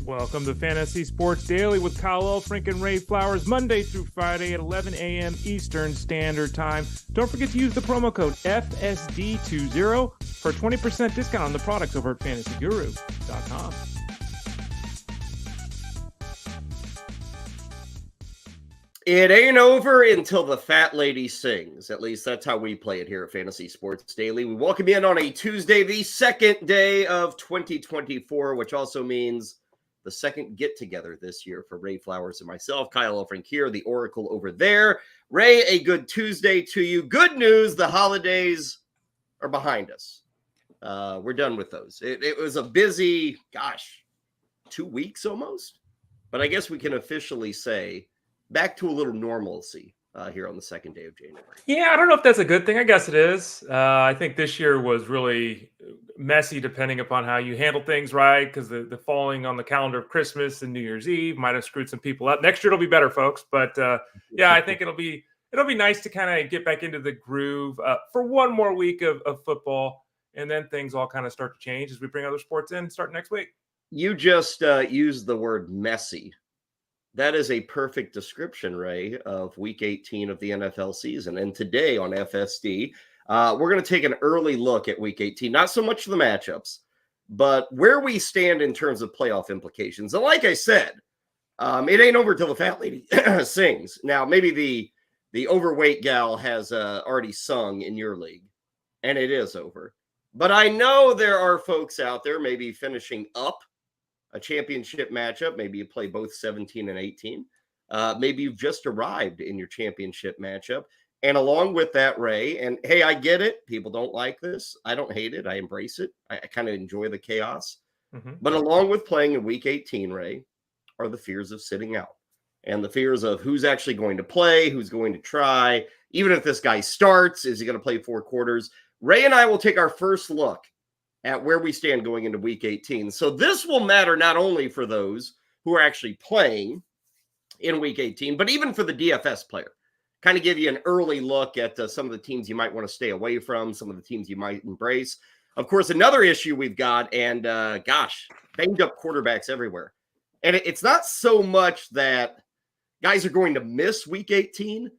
Welcome to Fantasy Sports Daily with Kyle Elfrink and Ray Flowers, Monday through Friday at 11 a.m. Eastern Standard Time. Don't forget to use the promo code FSD20 for a 20% discount on the products over at fantasyguru.com. It ain't over until the fat lady sings. At least that's how we play it here at Fantasy Sports Daily. We welcome you in on a Tuesday, the second day of 2024, which also means the second get-together this year for Ray Flowers and myself. Kyle Elfrink here, the Oracle over there. Ray, a good Tuesday to you. Good news, the holidays are behind us. We're done with those. It was a busy, 2 weeks almost. But I guess we can officially say back to a little normalcy here on the second day of January. Yeah, I don't know if that's a good thing. I guess it is. I think this year was really messy depending upon how you handle things, right? Because the falling on the calendar of Christmas and New Year's Eve might have screwed some people up. Next year it'll be better, folks. But yeah, I think it'll be nice to kind of get back into the groove for one more week of football, and then things all kind of start to change as we bring other sports in starting next week. You just used the word messy. That is a perfect description, Ray, of Week 18 of the NFL season. And today on FSD, we're going to take an early look at Week 18. Not so much the matchups, but where we stand in terms of playoff implications. And like I said, it ain't over till the fat lady sings. Now, maybe the overweight gal has already sung in your league, and it is over. But I know there are folks out there maybe finishing up a championship matchup. Maybe you play both 17 and 18. Maybe you've just arrived in your championship matchup. And along with that, Ray, and hey, I get it. People don't like this. I don't hate it. I embrace it. I kind of enjoy the chaos. Mm-hmm. But along with playing in Week 18, Ray, are the fears of sitting out and the fears of who's actually going to play, who's going to try. Even if this guy starts, is he going to play 4 quarters? Ray and I will take our first look at where we stand going into Week 18. So this will matter not only for those who are actually playing in Week 18, but even for the DFS player. Kind of give you an early look at some of the teams you might want to stay away from, some of the teams you might embrace. Of course, another issue we've got, and banged up quarterbacks everywhere. And it's not so much that guys are going to miss Week 18,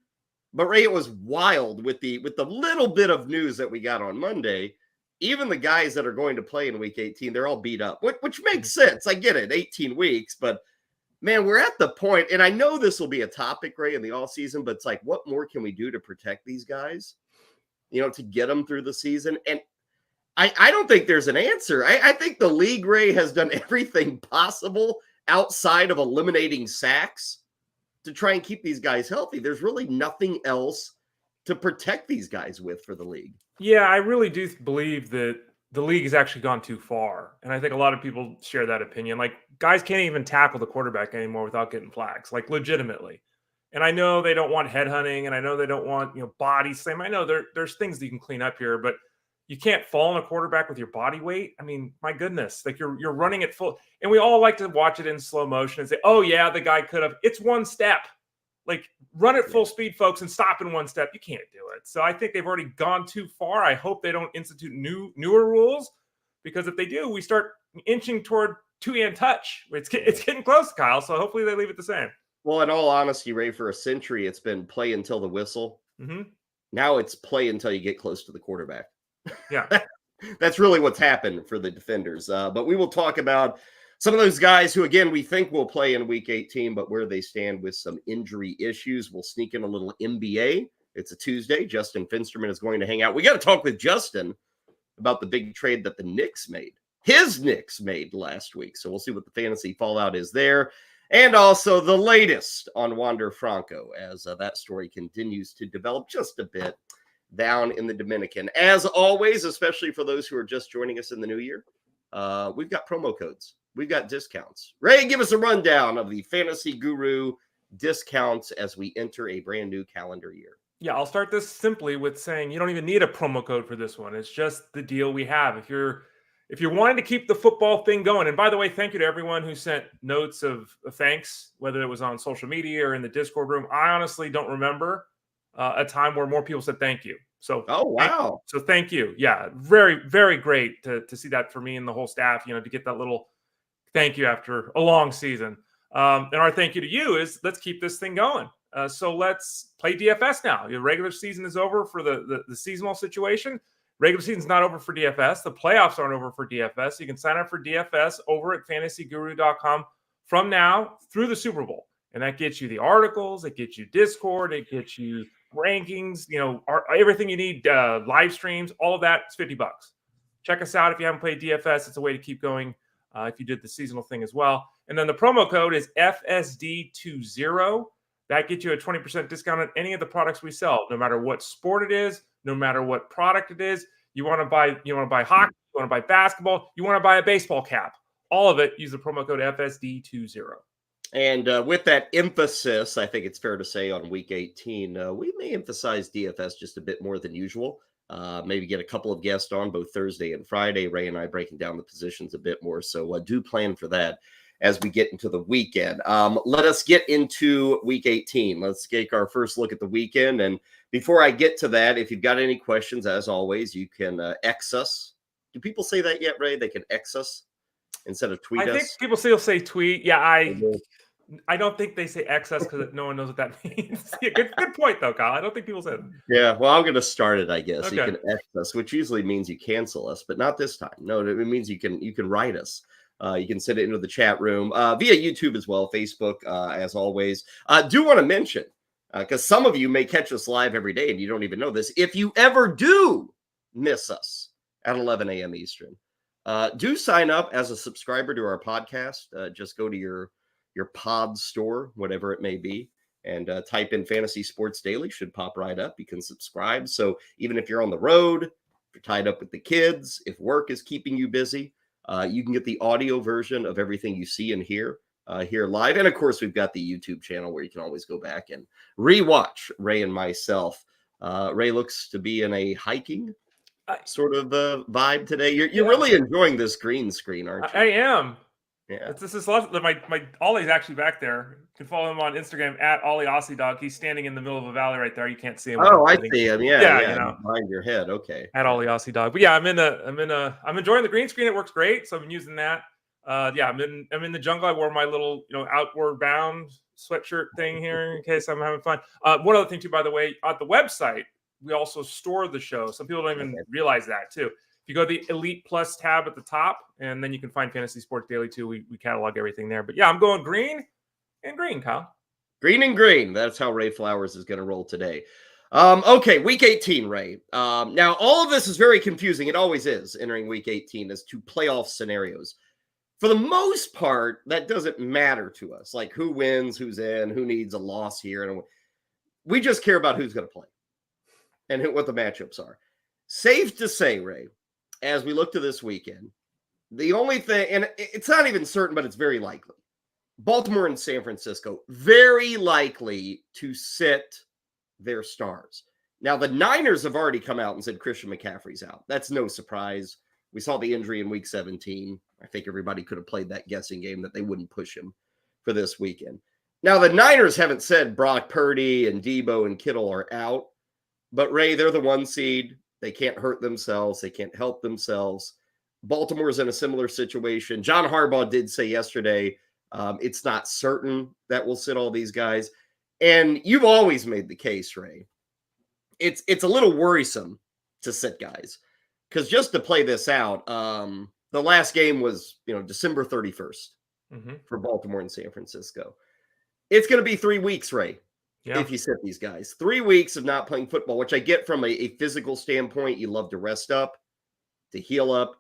but Ray, it was wild with the little bit of news that we got on Monday. Even the guys that are going to play in Week 18, they're all beat up, which makes sense. I get it, 18 weeks, but man, we're at the point, and I know this will be a topic, Ray, in the offseason, but it's like, what more can we do to protect these guys, to get them through the season? And I don't think there's an answer. I think the league, Ray, has done everything possible outside of eliminating sacks to try and keep these guys healthy. There's really nothing else to protect these guys with for the league. Yeah, I really do believe that the league has actually gone too far. And I think a lot of people share that opinion. Like, guys can't even tackle the quarterback anymore without getting flags, like legitimately. And I know they don't want headhunting, and I know they don't want, body slam. I know there's things that you can clean up here, but you can't fall on a quarterback with your body weight. I mean, my goodness, like you're running it full. And we all like to watch it in slow motion and say, oh yeah, the guy could have. It's one step. Like, run at full speed, folks, and stop in one step. You can't do it. So I think they've already gone too far. I hope they don't institute newer rules, because if they do, we start inching toward two-hand touch. It's getting close, Kyle, so hopefully they leave it the same. Well, in all honesty, Ray, for a century, it's been play until the whistle. Mm-hmm. Now it's play until you get close to the quarterback. Yeah. That's really what's happened for the defenders. But we will talk about some of those guys who, again, we think will play in Week 18, but where they stand with some injury issues. We'll sneak in a little NBA. It's a Tuesday. Justin Fensterman is going to hang out. We got to talk with Justin about the big trade that the Knicks made. His Knicks made last week. So we'll see what the fantasy fallout is there. And also the latest on Wander Franco, as that story continues to develop just a bit down in the Dominican. As always, especially for those who are just joining us in the new year, we've got promo codes. We've got discounts. Ray, give us a rundown of the Fantasy Guru discounts as we enter a brand new calendar year. Yeah, I'll start this simply with saying you don't even need a promo code for this one. It's just the deal we have. If you're wanting to keep the football thing going, and by the way, thank you to everyone who sent notes of thanks, whether it was on social media or in the Discord room. I honestly don't remember a time where more people said thank you. So, oh, wow. Thank you. Yeah, very, very great to see that for me and the whole staff, to get that little Thank you after a long season. And our thank you to you is let's keep this thing going. So let's play DFS now. Your regular season is over for the seasonal situation. Regular season's not over for DFS. The playoffs aren't over for DFS. You can sign up for DFS over at fantasyguru.com from now through the Super Bowl. And that gets you the articles, it gets you Discord, it gets you rankings, everything you need, live streams, all of that is $50. Check us out if you haven't played DFS. It's a way to keep going if you did the seasonal thing as well. And then the promo code is FSD20. That gets you a 20% discount on any of the products we sell, no matter what sport it is, no matter what product it is. You want to buy hockey, you want to buy basketball, you want to buy a baseball cap. All of it, use the promo code FSD20. And with that emphasis, I think it's fair to say on week 18, we may emphasize DFS just a bit more than usual. Maybe get a couple of guests on both Thursday and Friday. Ray and I breaking down the positions a bit more. So do plan for that as we get into the weekend. Let us get into week 18. Let's take our first look at the weekend. And before I get to that, if you've got any questions, as always, you can X us. Do people say that yet, Ray? They can X us instead of tweet us? I think people still say tweet. Yeah, I don't think they say X us because no one knows what that means. Yeah, good point, though, Kyle. I don't think people say that. Yeah, well, I'm going to start it, I guess. Okay. You can X us, which usually means you cancel us, but not this time. No, it means you can write us. You can send it into the chat room via YouTube as well, Facebook, as always. Do want to mention, because some of you may catch us live every day and you don't even know this. If you ever do miss us at 11 a.m. Eastern, do sign up as a subscriber to our podcast. Just go to your pod store, whatever it may be, and type in Fantasy Sports Daily. Should pop right up. You can subscribe. So even if you're on the road, if you're tied up with the kids, if work is keeping you busy, you can get the audio version of everything you see and hear here live. And of course, we've got the YouTube channel where you can always go back and rewatch Ray and myself. Ray looks to be in a hiking sort of vibe today. You're really enjoying this green screen, aren't you? I am. Yeah. This is my Ollie's actually back there. You can follow him on Instagram at Ollie Aussie Dog. He's standing in the middle of a valley right there. You can't see him. Oh, I see him. Yeah. Behind your head. Okay. At Ollie Aussie Dog. But yeah, I'm enjoying the green screen. It works great. So I've been using that. I'm in the jungle. I wore my little, outward bound sweatshirt thing here in case I'm having fun. One other thing too, by the way, at the website, we also store the show. Some people don't even realize that too. If you go to the Elite Plus tab at the top, and then you can find Fantasy Sports Daily too. We catalog everything there. But yeah, I'm going green and green, Kyle. Green and green. That's how Ray Flowers is going to roll today. Okay, week 18, Ray. Now, all of this is very confusing. It always is entering week 18 as to playoff scenarios. For the most part, that doesn't matter to us. Like who wins, who's in, who needs a loss here. And we just care about who's going to play and what the matchups are. Safe to say, Ray, as we look to this weekend, the only thing, and it's not even certain, but it's very likely, Baltimore and San Francisco, very likely to sit their stars. Now, the Niners have already come out and said Christian McCaffrey's out. That's no surprise. We saw the injury in week 17. I think everybody could have played that guessing game that they wouldn't push him for this weekend. Now, the Niners haven't said Brock Purdy and Debo and Kittle are out, but Ray, they're the 1 seed. They can't hurt themselves. They can't help themselves. Baltimore's in a similar situation. John Harbaugh did say yesterday, it's not certain that we'll sit all these guys. And you've always made the case, Ray. It's a little worrisome to sit guys. Because just to play this out, the last game was, December 31st for Baltimore and San Francisco. It's going to be 3 weeks, Ray. Yeah. If you sit these guys, 3 weeks of not playing football, which I get from a physical standpoint. You love to rest up, to heal up.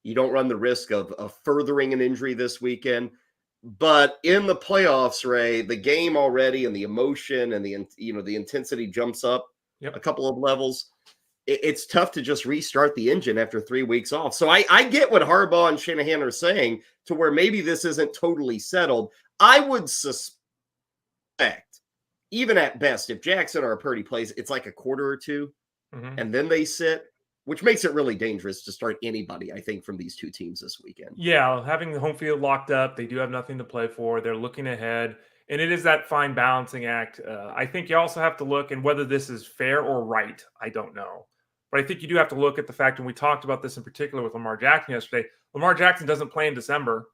You don't run the risk of furthering an injury this weekend. But in the playoffs, Ray, the game already and the emotion and the intensity jumps up a couple of levels. It's tough to just restart the engine after 3 weeks off. So I get what Harbaugh and Shanahan are saying to where maybe this isn't totally settled. I would suspect, even at best, if Jackson or Purdy plays, it's like a quarter or two, and then they sit, which makes it really dangerous to start anybody, I think, from these two teams this weekend. Yeah, having the home field locked up, they do have nothing to play for. They're looking ahead, and it is that fine balancing act. I think you also have to look, and whether this is fair or right, I don't know. But I think you do have to look at the fact, and we talked about this in particular with Lamar Jackson yesterday, Lamar Jackson doesn't play in December.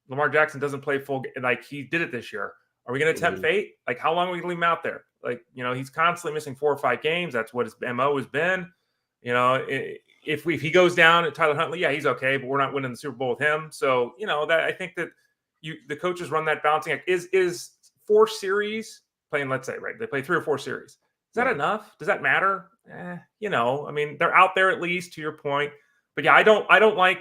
Lamar Jackson doesn't play full, like he did it this year. Are we going to tempt fate? Like, how long are we going to leave him out there? Like, he's constantly missing 4 or 5 games. That's what his MO has been. If he goes down at Tyler Huntley, yeah, he's okay, but we're not winning the Super Bowl with him. So, that I think that the coaches run that balancing act. Is 4 series playing, let's say, right? They play 3 or 4 series. Is that enough? Does that matter? I mean, they're out there at least, to your point. But yeah, I don't like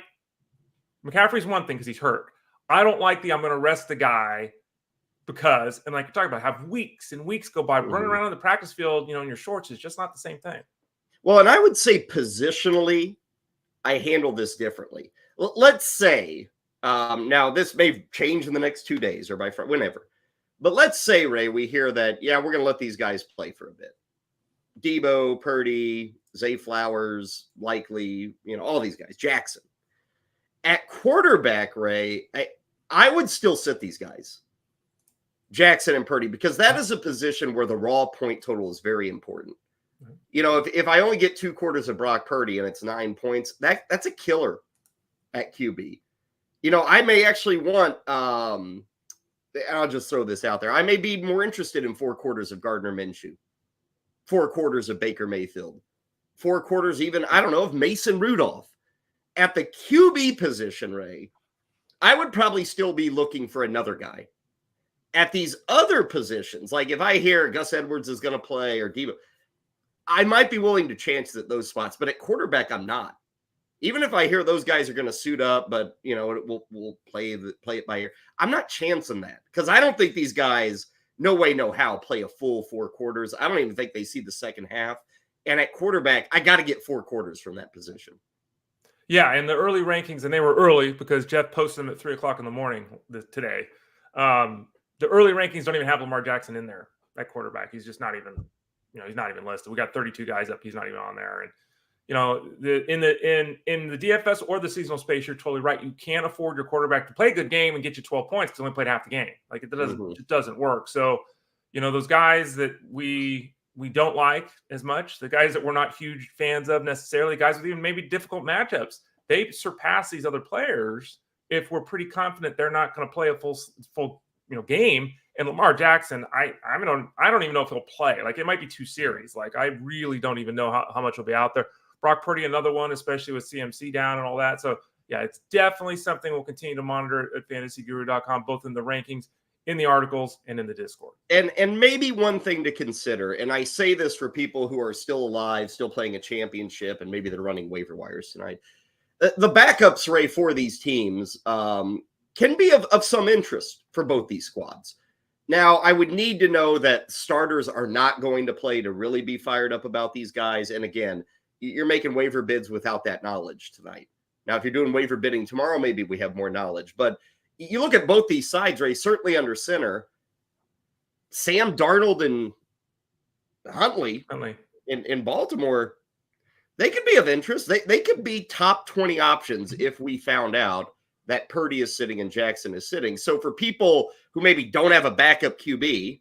McCaffrey's one thing because he's hurt. I don't like I'm going to rest the guy because, and like you're talking about, have weeks and weeks go by running around on the practice field, in your shorts is just not the same thing. Well, and I would say positionally, I handle this differently. Let's say, now this may change in the next 2 days or by whenever, but let's say, Ray, we hear that, yeah, we're going to let these guys play for a bit. Debo, Purdy, Zay Flowers, likely, all these guys, Jackson. At quarterback, Ray, I would still sit these guys, Jackson and Purdy, because that is a position where the raw point total is very important. If I only get 2 quarters of Brock Purdy and it's 9 points, that's a killer at QB. I may actually want, I'll just throw this out there. I may be more interested in 4 quarters of Gardner Minshew, 4 quarters of Baker Mayfield, 4 quarters even, I don't know, of Mason Rudolph. At the QB position, Ray, I would probably still be looking for another guy. At these other positions, like if I hear Gus Edwards is going to play or Debo, I might be willing to chance at those spots, but at quarterback, I'm not. Even if I hear those guys are going to suit up, but we'll play it by ear. I'm not chancing that because I don't think these guys, no way, no how, play a full 4 quarters. I don't even think they see the second half. And at quarterback, I got to get 4 quarters from that position. Yeah, and the early rankings, and they were early because Jeff posted them at 3:00 in the morning today. The early rankings don't even have Lamar Jackson in there at quarterback. He's just not even, he's not even listed. We got 32 guys up. He's not even on there. And in the DFS or the seasonal space, you're totally right. You can't afford your quarterback to play a good game and get you 12 points because he only played half the game. Like it doesn't work. So, those guys that we don't like as much, the guys that we're not huge fans of necessarily, guys with even maybe difficult matchups, they surpass these other players if we're pretty confident they're not going to play a full game. And Lamar Jackson, I don't even know if he'll play. Like it might be 2 series. Like I really don't even know how much will be out there. Brock Purdy, another one, especially with CMC down and all that. So yeah, it's definitely something we'll continue to monitor at fantasyguru.com, both in the rankings, in the articles, and in the Discord. And maybe one thing to consider, and I say this for people who are still alive, still playing a championship, and maybe they're running waiver wires tonight. The backups, Ray, for these teams can be of some interest for both these squads. Now, I would need to know that starters are not going to play to really be fired up about these guys. And again, you're making waiver bids without that knowledge tonight. Now, if you're doing waiver bidding tomorrow, maybe we have more knowledge. But you look at both these sides, Ray, certainly under center, Sam Darnold and Huntley. In Baltimore, they could be of interest. They could be top 20 options if we found out that Purdy is sitting and Jackson is sitting. So for people who maybe don't have a backup QB,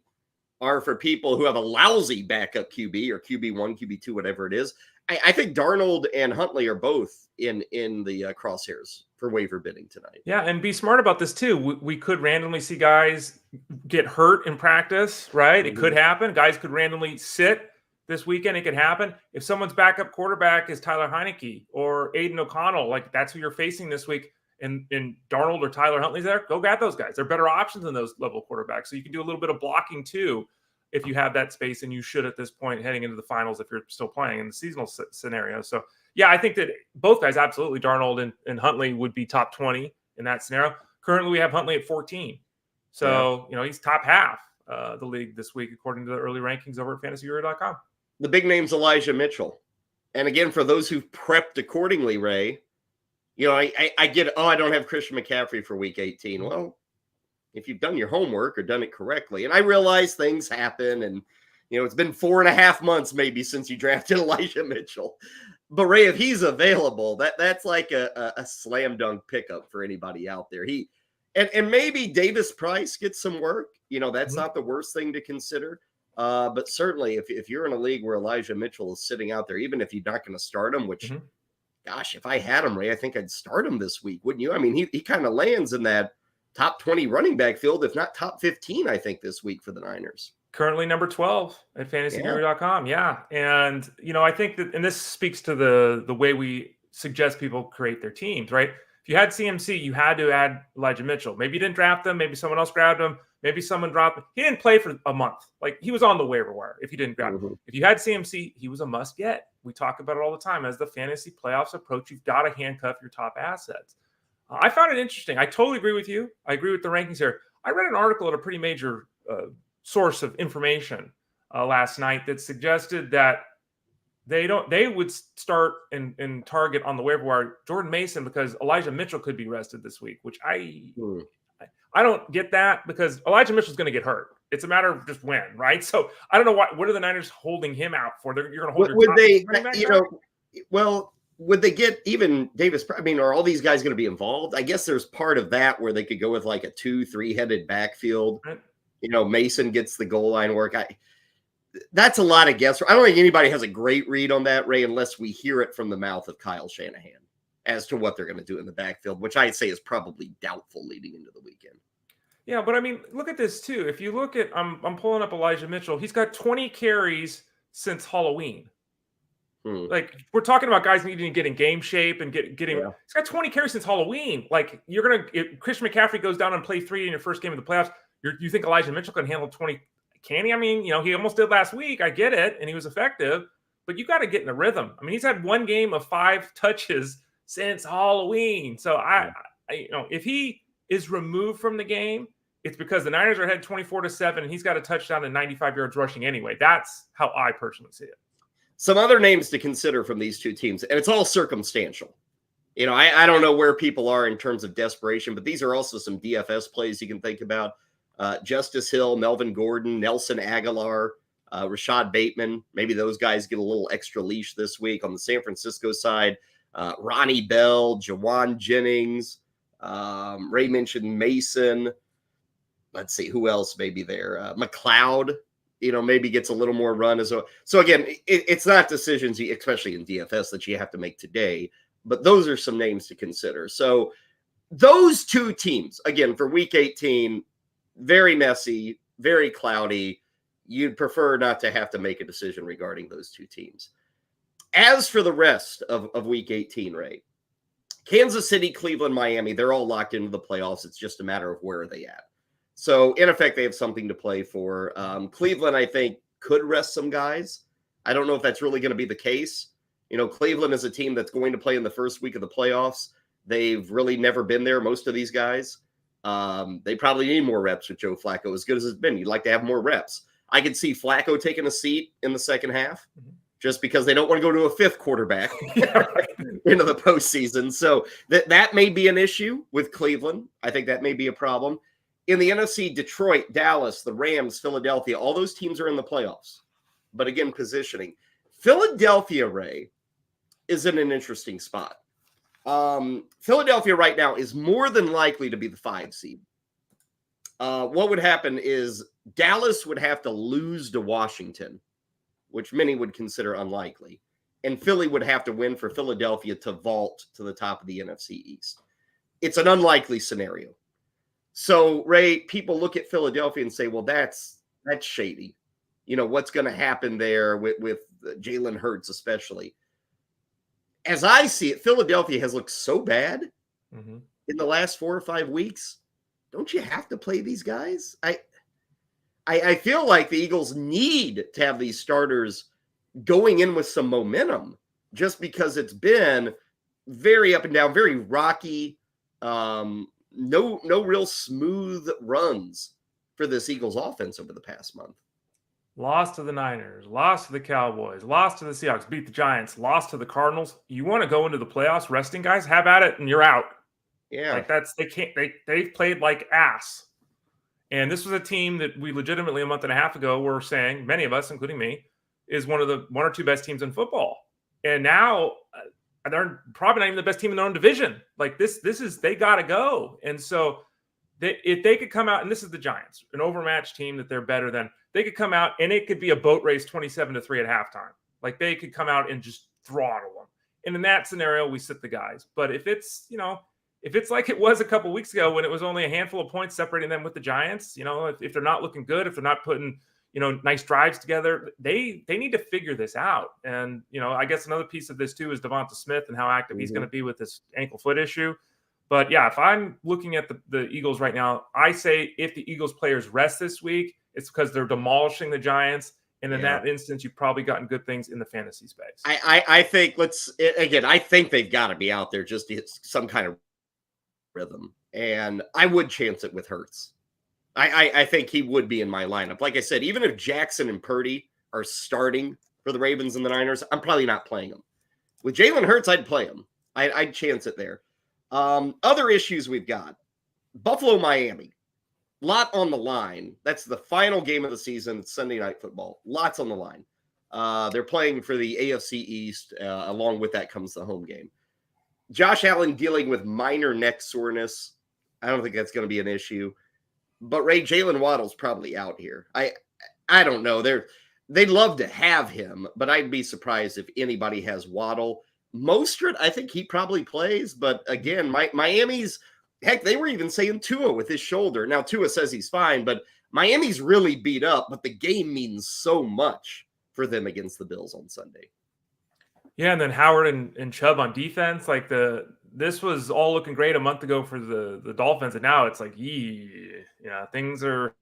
or for people who have a lousy backup QB or QB1, QB2, whatever it is, I think Darnold and Huntley are both in the crosshairs for waiver bidding tonight. Yeah, and be smart about this too. We could randomly see guys get hurt in practice, right? It could happen. Guys could randomly sit this weekend. It could happen. If someone's backup quarterback is Tyler Heineke or Aiden O'Connell, like that's who you're facing this week, and Darnold or Tyler Huntley's there, go get those guys. They're better options than those level quarterbacks. So you can do a little bit of blocking too if you have that space, and you should at this point heading into the finals if you're still playing in the seasonal scenario. So, yeah, I think that both guys, absolutely, Darnold and Huntley would be top 20 in that scenario. Currently, we have Huntley at 14. So, he's top half the league this week, according to the early rankings over at fantasyguru.com. The big name's Elijah Mitchell. And again, for those who've prepped accordingly, Ray, I get, I don't have Christian McCaffrey for week 18. Well, if you've done your homework or done it correctly, and I realize things happen, and it's been 4.5 months maybe since you drafted Elijah Mitchell, but Ray, if he's available, that's like a slam dunk pickup for anybody out there. And maybe Davis Price gets some work. That's not the worst thing to consider. But certainly, if you're in a league where Elijah Mitchell is sitting out there, even if you're not going to start him, which, gosh, if I had him, Ray, I think I'd start him this week, wouldn't you? I mean, he kind of lands in that top 20 running back field, if not top 15, I think, this week for the Niners. Currently number 12 at fantasyguru.com. Yeah. And, I think that, and this speaks to the way we suggest people create their teams, right? If you had CMC, you had to add Elijah Mitchell. Maybe you didn't draft him. Maybe someone else grabbed him. Maybe someone dropped him. He didn't play for a month. Like, he was on the waiver wire if you didn't grab him. If you had CMC, he was a must get. We talk about it all the time. As the fantasy playoffs approach, you've got to handcuff your top assets. I found it interesting. I totally agree with you. I agree with the rankings here. I read an article at a pretty major source of information last night that suggested that they would start and target on the waiver wire Jordan Mason because Elijah Mitchell could be rested this week, which I don't get that, because Elijah Mitchell's going to get hurt. It's a matter of just when, right? So I don't know what are the Niners holding him out for? You're going to hold would they, well, would they get even Davis? I mean, are all these guys going to be involved? I guess there's part of that where they could go with like a 2-3 headed backfield. Right. Mason gets the goal line work. That's a lot of guess. I don't think anybody has a great read on that, Ray, unless we hear it from the mouth of Kyle Shanahan as to what they're going to do in the backfield, which I'd say is probably doubtful leading into the weekend. Yeah, but I mean, look at this too. If you look at, I'm pulling up Elijah Mitchell. He's got 20 carries since Halloween. Like, we're talking about guys needing to get in game shape and getting. Yeah. He's got 20 carries since Halloween. Like, if Christian McCaffrey goes down and play 3 in your first game of the playoffs, you think Elijah Mitchell can handle 20? Can he? I mean, he almost did last week. I get it, and he was effective. But you got to get in the rhythm. I mean, he's had one game of 5 touches since Halloween. So if he is removed from the game, it's because the Niners are ahead 24-7, and he's got a touchdown and 95 yards rushing anyway. That's how I personally see it. Some other names to consider from these two teams, and it's all circumstantial. I don't know where people are in terms of desperation, but these are also some DFS plays you can think about. Justice Hill, Melvin Gordon, Nelson Aguilar, Rashad Bateman. Maybe those guys get a little extra leash this week. On the San Francisco side, Ronnie Bell, Jawan Jennings, Ray mentioned Mason. Let's see, who else may be there? McLeod, maybe gets a little more run as well. So again, it's not decisions, especially in DFS, that you have to make today, but those are some names to consider. So those two teams, again, for week 18, very messy, very cloudy. You'd prefer not to have to make a decision regarding those two teams. As for the rest of week 18, Ray, Kansas City, Cleveland, Miami, they're all locked into the playoffs. It's just a matter of where are they at. So, in effect, they have something to play for. Cleveland, I think, could rest some guys. I don't know if that's really going to be the case. Cleveland is a team that's going to play in the first week of the playoffs. They've really never been there, most of these guys. They probably need more reps with Joe Flacco, as good as it's been. You'd like to have more reps. I could see Flacco taking a seat in the second half just because they don't want to go to a 5th quarterback into the postseason. So that may be an issue with Cleveland. I think that may be a problem. In the NFC, Detroit, Dallas, the Rams, Philadelphia, all those teams are in the playoffs. But again, positioning. Philadelphia, Ray, is in an interesting spot. Philadelphia right now is more than likely to be the 5 seed. What would happen is Dallas would have to lose to Washington, which many would consider unlikely. And Philly would have to win for Philadelphia to vault to the top of the NFC East. It's an unlikely scenario. So, Ray, people look at Philadelphia and say, well, that's shady. What's going to happen there with Jalen Hurts especially. As I see it, Philadelphia has looked so bad in the last 4 or 5 weeks. Don't you have to play these guys? I feel like the Eagles need to have these starters going in with some momentum just because it's been very up and down, very rocky, no real smooth runs for this Eagles offense over the past month. Lost to the Niners, lost to the Cowboys, lost to the Seahawks, beat the Giants, lost to the Cardinals. You want to go into the playoffs resting guys? Have at it, and you're out. Yeah, they've played like ass. And this was a team that we legitimately a month and a half ago were saying, many of us, including me, is one of the 1 or 2 best teams in football. And now they're probably not even the best team in their own division. Like this is they got to go. And so if they could come out, and this is the Giants, an overmatched team that they're better than, they could come out and it could be a boat race 27-3 at halftime. Like they could come out and just throttle them. And in that scenario, we sit the guys. But if it's, if it's like it was a couple weeks ago when it was only a handful of points separating them with the Giants, if they're not looking good, if they're not putting, nice drives together, they need to figure this out. And, I guess another piece of this too is Devonta Smith and how active he's going to be with this ankle foot issue. But yeah, if I'm looking at the Eagles right now, I say if the Eagles players rest this week, it's because they're demolishing the Giants. And in that instance, you've probably gotten good things in the fantasy space. I think I think they've got to be out there just to hit some kind of rhythm. And I would chance it with Hurts. I think he would be in my lineup. Like I said, even if Jackson and Purdy are starting for the Ravens and the Niners, I'm probably not playing them. With Jalen Hurts, I'd play him. I'd chance it there. Other issues we've got. Buffalo, Miami. Lot on the line. That's the final game of the season. It's Sunday Night Football. Lots on the line. They're playing for the AFC East. Along with that comes the home game. Josh Allen dealing with minor neck soreness. I don't think that's going to be an issue. But Ray, Jalen Waddle's probably out here. I don't know. They'd love to have him, but I'd be surprised if anybody has Waddle. Mostert, I think he probably plays. But again, Miami's, heck, they were even saying Tua with his shoulder. Now, Tua says he's fine, but Miami's really beat up. But the game means so much for them against the Bills on Sunday. Yeah, and then Howard and Chubb on defense. Like this was all looking great a month ago for the Dolphins, and now it's like, things are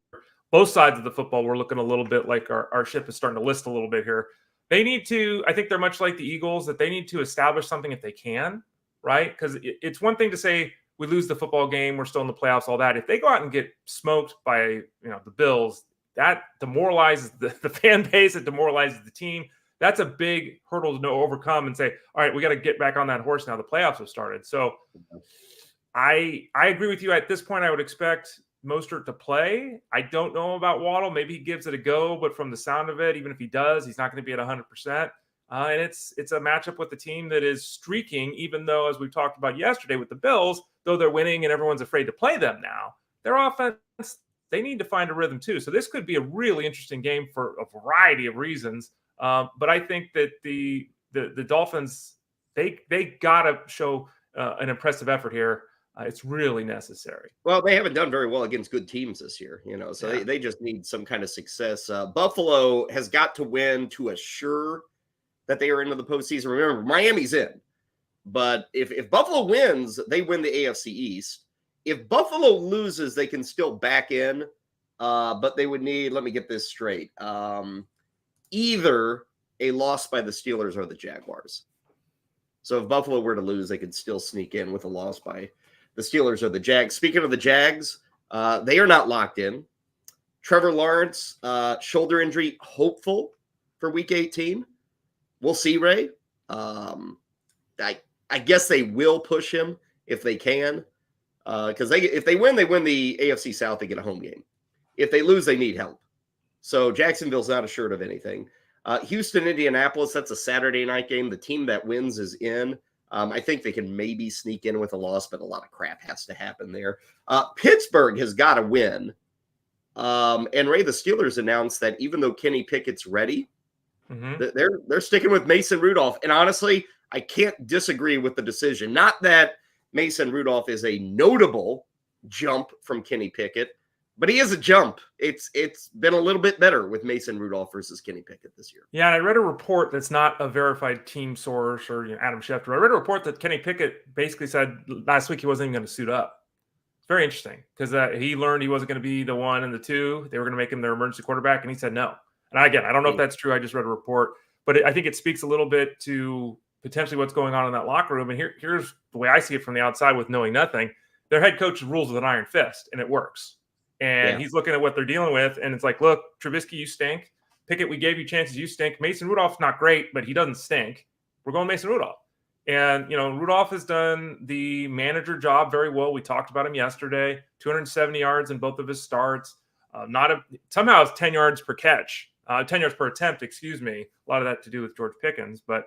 both sides of the football. We're looking a little bit like our ship is starting to list a little bit here. They need to, I think they're much like the Eagles, that they need to establish something if they can, right? Because it's one thing to say we lose the football game, we're still in the playoffs, all that. If they go out and get smoked by the Bills, that demoralizes the fan base, it demoralizes the team. That's a big hurdle to overcome and say, all right, we got to get back on that horse now. The playoffs have started. So I agree with you. At this point, I would expect Mostert to play. I don't know about Waddle. Maybe he gives it a go, but from the sound of it, even if he does, he's not going to be at 100%. And it's a matchup with the team that is streaking, even though, as we talked about yesterday with the Bills, though they're winning and everyone's afraid to play them now, their offense, they need to find a rhythm too. So this could be a really interesting game for a variety of reasons. But I think that the Dolphins, they got to show an impressive effort here. It's really necessary. Well, they haven't done very well against good teams this year, so they just need some kind of success. Buffalo has got to win to assure that they are into the postseason. Remember, Miami's in. But if Buffalo wins, they win the AFC East. If Buffalo loses, they can still back in. But they would need, let me get this straight, either a loss by the Steelers or the Jaguars. So if Buffalo were to lose, they could still sneak in with a loss by the Steelers or the Jags. Speaking of the Jags, they are not locked in. Trevor Lawrence, shoulder injury, hopeful for Week 18. We'll see, Ray. I guess they will push him if they can. Because if they win the AFC South, they get a home game. If they lose, they need help. So Jacksonville's not assured of anything. Houston, Indianapolis, that's a Saturday night game. The team that wins is in. I think they can maybe sneak in with a loss, but a lot of crap has to happen there. Pittsburgh has got to win. And Ray, the Steelers announced that even though Kenny Pickett's ready, they're sticking with Mason Rudolph. And honestly, I can't disagree with the decision. Not that Mason Rudolph is a notable jump from Kenny Pickett, but he is a jump. It's been a little bit better with Mason Rudolph versus Kenny Pickett this year. Yeah, and I read a report that's not a verified team source or Adam Schefter. I read a report that Kenny Pickett basically said last week he wasn't even going to suit up. It's very interesting because he learned he wasn't going to be the 1 and the 2. They were going to make him their emergency quarterback, and he said no. And again, I don't know if that's true. I just read a report, but I think it speaks a little bit to potentially what's going on in that locker room. And here's the way I see it from the outside with knowing nothing. Their head coach rules with an iron fist, and it works. And he's looking at what they're dealing with, and it's like, look, Trubisky, you stink. Pickett, we gave you chances, you stink. Mason Rudolph's not great, but he doesn't stink. We're going Mason Rudolph. And, Rudolph has done the manager job very well. We talked about him yesterday. 270 yards in both of his starts. Somehow it's 10 yards per catch. 10 yards per attempt, excuse me. A lot of that to do with George Pickens. But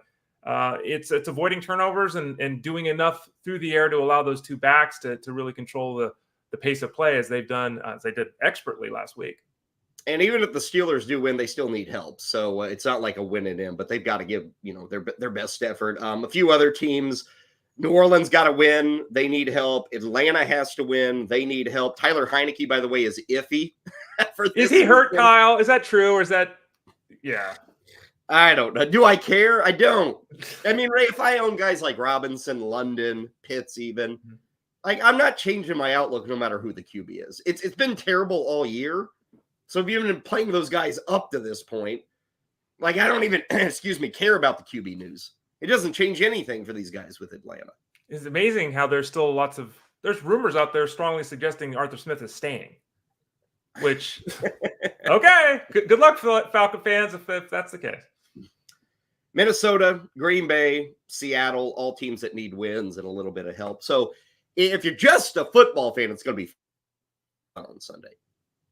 it's avoiding turnovers and doing enough through the air to allow those two backs to really control the pace of play as they've done, as they did expertly last week. And even if the Steelers do win, they still need help. So it's not like a win and in, but they've got to give their best effort. A few other teams New Orleans got to win. They need help. Atlanta has to win. They need help. Tyler Heineke, by the way, is iffy. Is he hurt, Kyle? Is that true, or is that? Yeah. I don't know. Do I care? I don't. I mean, Ray, if I own guys like Robinson, London, Pitts, even, like, I'm not changing my outlook no matter who the QB is. It's been terrible all year. So if you've been playing those guys up to this point, like, I don't even, care about the QB news. It doesn't change anything for these guys with Atlanta. It's amazing how there's still there's rumors out there strongly suggesting Arthur Smith is staying. Which, okay, good luck, Falcon fans, if that's the case. Minnesota, Green Bay, Seattle, all teams that need wins and a little bit of help. So if you're just a football fan, it's going to be fun on Sunday.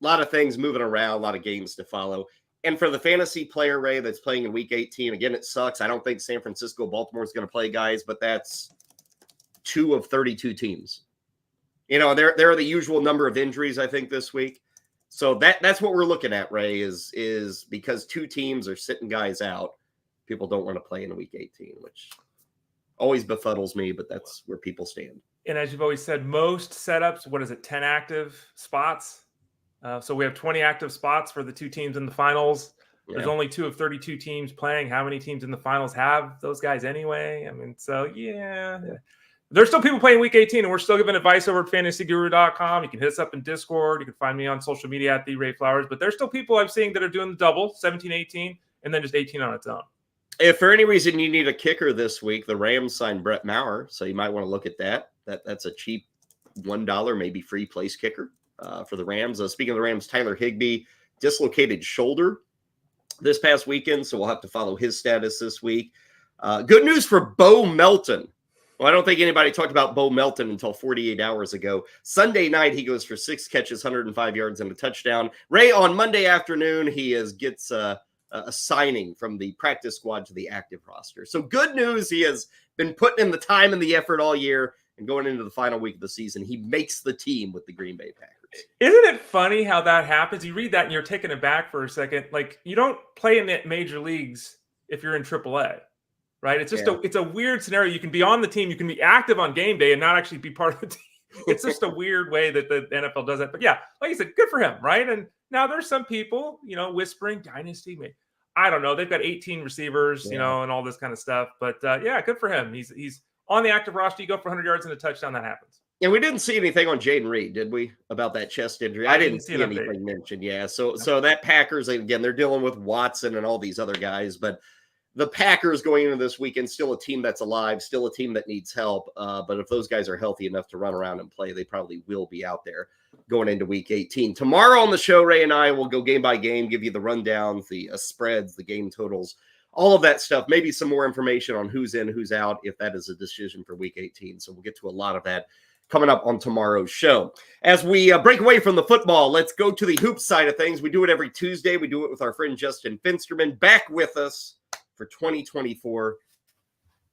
A lot of things moving around, a lot of games to follow. And for the fantasy player, Ray, that's playing in Week 18, again, it sucks. I don't think San Francisco, Baltimore is going to play guys, but that's 2 of 32 teams. You know, there are the usual number of injuries, I think, this week. So that's what we're looking at, Ray, is because 2 teams are sitting guys out. People don't want to play in Week 18, which always befuddles me, but that's where people stand. And as you've always said, most setups, 10 active spots? So we have 20 active spots for the 2 teams in the finals. Yeah. There's only 2 of 32 teams playing. How many teams in the finals have those guys anyway? I mean, so yeah. There's still people playing Week 18, and we're still giving advice over at fantasyguru.com. You can hit us up in Discord. You can find me on social media at the Ray Flowers. But there's still people I'm seeing that are doing the double, 17, 18, and then just 18 on its own. If for any reason you need a kicker this week, the Rams signed Brett Maher, so you might want to look at that. That's a cheap $1, maybe free place kicker for the Rams. Speaking of the Rams, Tyler Higbee dislocated shoulder this past weekend, so we'll have to follow his status this week. Good news for Bo Melton. Well, I don't think anybody talked about Bo Melton until 48 hours ago. Sunday night, he goes for 6 catches, 105 yards, and a touchdown. Ray, on Monday afternoon, he gets a signing from the practice squad to the active roster. So good news. He has been putting in the time and the effort all year, and going into the final week of the season, he makes the team with the Green Bay Packers. Isn't it funny how that happens? You read that and you're taken aback for a second. Like, you don't play in the major leagues if you're in AAA, right? It's just it's a weird scenario. You can be on the team, you can be active on game day and not actually be part of the team. It's just a weird way that the NFL does that. But yeah, like you said, good for him, right? And now there's some people, whispering dynasty. I don't know. They've got 18 receivers, and all this kind of stuff. But yeah, good for him. He's on the active roster. You go for 100 yards and a touchdown. That happens. And we didn't see anything on Jaden Reed, did we, about that chest injury? I didn't see anything mentioned. Yeah. So that Packers, again, they're dealing with Watson and all these other guys, but the Packers going into this weekend, still a team that's alive, still a team that needs help. But if those guys are healthy enough to run around and play, they probably will be out there going into Week 18. Tomorrow on the show, Ray and I will go game by game, give you the rundowns, the spreads, the game totals, all of that stuff. Maybe some more information on who's in, who's out, if that is a decision for Week 18. So we'll get to a lot of that coming up on tomorrow's show. As we break away from the football, let's go to the hoop side of things. We do it every Tuesday. We do it with our friend Justin Fensterman, back with us for 2024.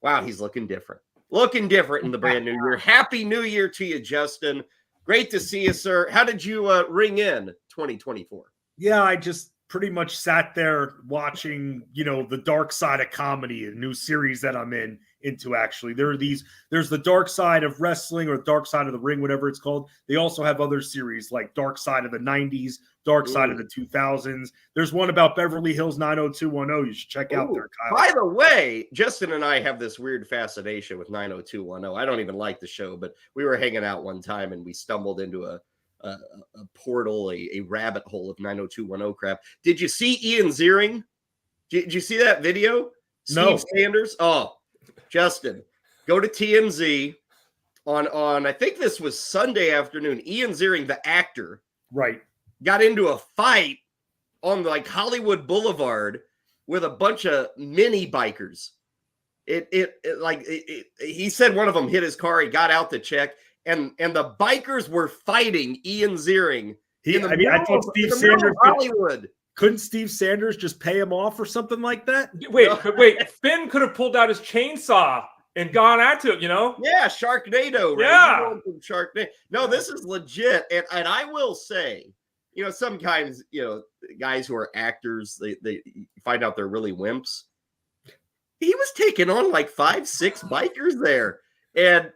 Wow, he's looking different. Looking different in the brand new year. Happy New Year to you, Justin. Great to see you, sir. How did you ring in 2024? Yeah, I just pretty much sat there watching, the dark side of comedy, a new series that I'm into actually. There's the dark side of wrestling or dark side of the ring, whatever it's called. They also have other series like Dark Side of the 90s, Dark Side of the 2000s. There's one about Beverly Hills 90210. You should check out there, Kyle. By the way, Justin and I have this weird fascination with 90210. I don't even like the show, but we were hanging out one time and we stumbled into a portal, a rabbit hole of 90210 crap. Did you see Ian Ziering? Did you see that video? No. Steve Sanders? Oh, Justin, go to TMZ on I think this was Sunday afternoon. Ian Ziering, the actor, right, got into a fight on Hollywood Boulevard with a bunch of mini bikers. He said one of them hit his car. He got out to check, and the bikers were fighting Ian Ziering. I thought Steve Sanders Hollywood. Couldn't Steve Sanders just pay him off or something like that? Wait. Finn could have pulled out his chainsaw and gone at it, Yeah, Sharknado. Right? Yeah. Sharknado. No, this is legit. And I will say, sometimes, guys who are actors, they find out they're really wimps. He was taking on 5-6 bikers there. And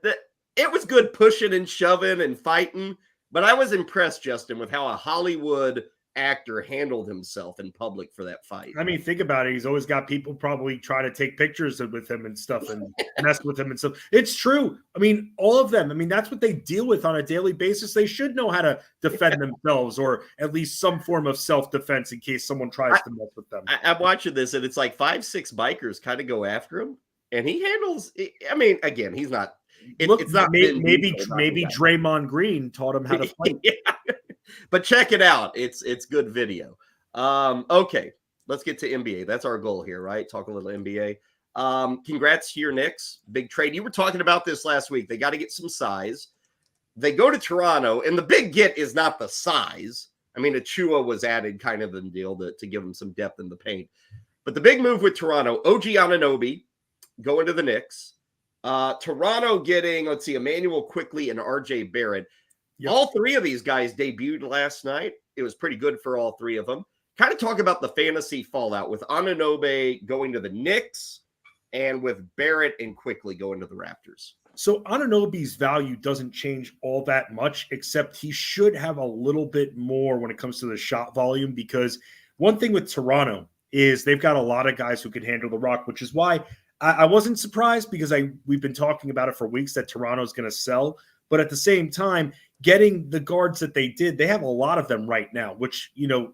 it was good pushing and shoving and fighting. But I was impressed, Justin, with how a Hollywood actor handled himself in public for that fight. I mean, think about it. He's always got people probably try to take pictures with him and stuff and mess with him and stuff. It's true. I mean, all of them. I mean, that's what they deal with on a daily basis. They should know how to defend themselves, or at least some form of self-defense in case someone tries to mess with them. I'm watching this, and it's like 5-6 bikers kind of go after him, and he handles. I mean, again, he's not. It's not maybe Draymond Green taught him how to fight. Yeah. But check it out. It's good video. Okay, let's get to NBA. That's our goal here, right? Talk a little NBA. Congrats to your Knicks. Big trade. You were talking about this last week. They got to get some size. They go to Toronto, and the big get is not the size. I mean, Achua was added kind of in the deal to give them some depth in the paint. But the big move with Toronto, OG Anunoby going to the Knicks. Toronto getting, let's see, Emmanuel Quickly and RJ Barrett. Yep. All three of these guys debuted last night. It was pretty good for all three of them. Kind of talk about the fantasy fallout with Anunoby going to the Knicks and with Barrett and Quickly going to the Raptors. So Anunoby's value doesn't change all that much, except he should have a little bit more when it comes to the shot volume, because one thing with Toronto is they've got a lot of guys who can handle the rock, which is why I wasn't surprised, because we've been talking about it for weeks that Toronto's going to sell. But at the same time, getting the guards that they did, they have a lot of them right now, which,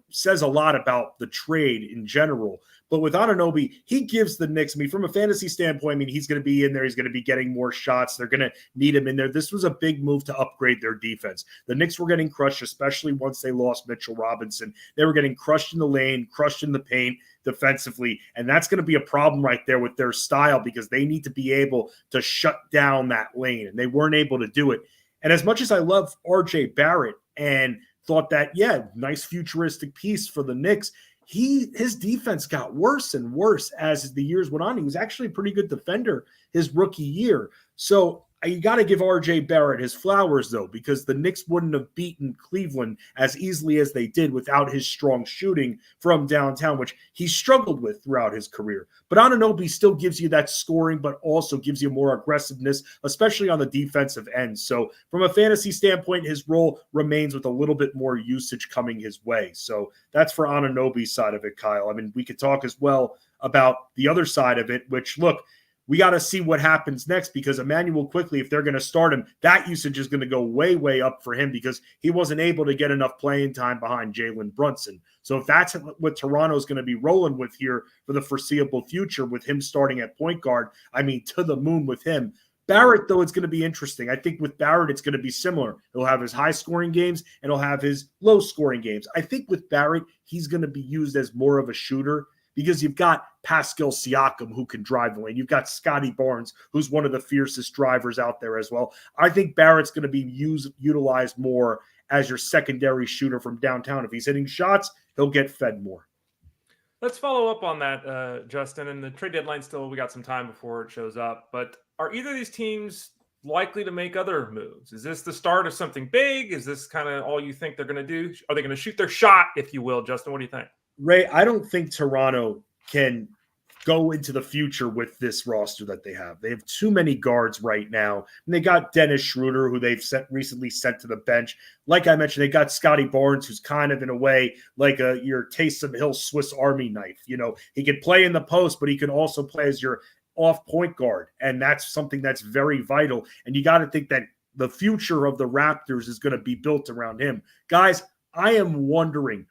says a lot about the trade in general. But with Anunoby, he gives the Knicks, I mean, from a fantasy standpoint, I mean, he's going to be in there. He's going to be getting more shots. They're going to need him in there. This was a big move to upgrade their defense. The Knicks were getting crushed, especially once they lost Mitchell Robinson. They were getting crushed in the lane, crushed in the paint defensively. And that's going to be a problem right there with their style, because they need to be able to shut down that lane. And they weren't able to do it. And as much as I love RJ Barrett and thought that, yeah, nice futuristic piece for the Knicks, his defense got worse and worse as the years went on. He was actually a pretty good defender his rookie year. So you got to give RJ Barrett his flowers, though, because the Knicks wouldn't have beaten Cleveland as easily as they did without his strong shooting from downtown, which he struggled with throughout his career. But Anunoby still gives you that scoring, but also gives you more aggressiveness, especially on the defensive end. So from a fantasy standpoint, his role remains with a little bit more usage coming his way. So that's for Anunoby's side of it, Kyle. I mean, we could talk as well about the other side of it, which, look, we got to see what happens next, because Emmanuel Quickly, if they're going to start him, that usage is going to go way, way up for him, because he wasn't able to get enough playing time behind Jalen Brunson. So if that's what Toronto's going to be rolling with here for the foreseeable future, with him starting at point guard, I mean, to the moon with him. Barrett, though, it's going to be interesting. I think with Barrett, it's going to be similar. He'll have his high-scoring games, and he'll have his low-scoring games. I think with Barrett, he's going to be used as more of a shooter, because you've got Pascal Siakam, who can drive the lane. You've got Scotty Barnes, who's one of the fiercest drivers out there as well. I think Barrett's going to be utilized more as your secondary shooter from downtown. If he's hitting shots, he'll get fed more. Let's follow up on that, Justin. And the trade deadline still, we got some time before it shows up. But are either of these teams likely to make other moves? Is this the start of something big? Is this kind of all you think they're going to do? Are they going to shoot their shot, if you will, Justin? What do you think? Ray, I don't think Toronto can go into the future with this roster that they have. They have too many guards right now. And they got Dennis Schroeder, who they've recently sent to the bench. Like I mentioned, they got Scotty Barnes, who's kind of in a way like your Taysom Hill Swiss Army knife. He could play in the post, but he can also play as your off point guard. And that's something that's very vital. And you got to think that the future of the Raptors is going to be built around him. Guys, I am wondering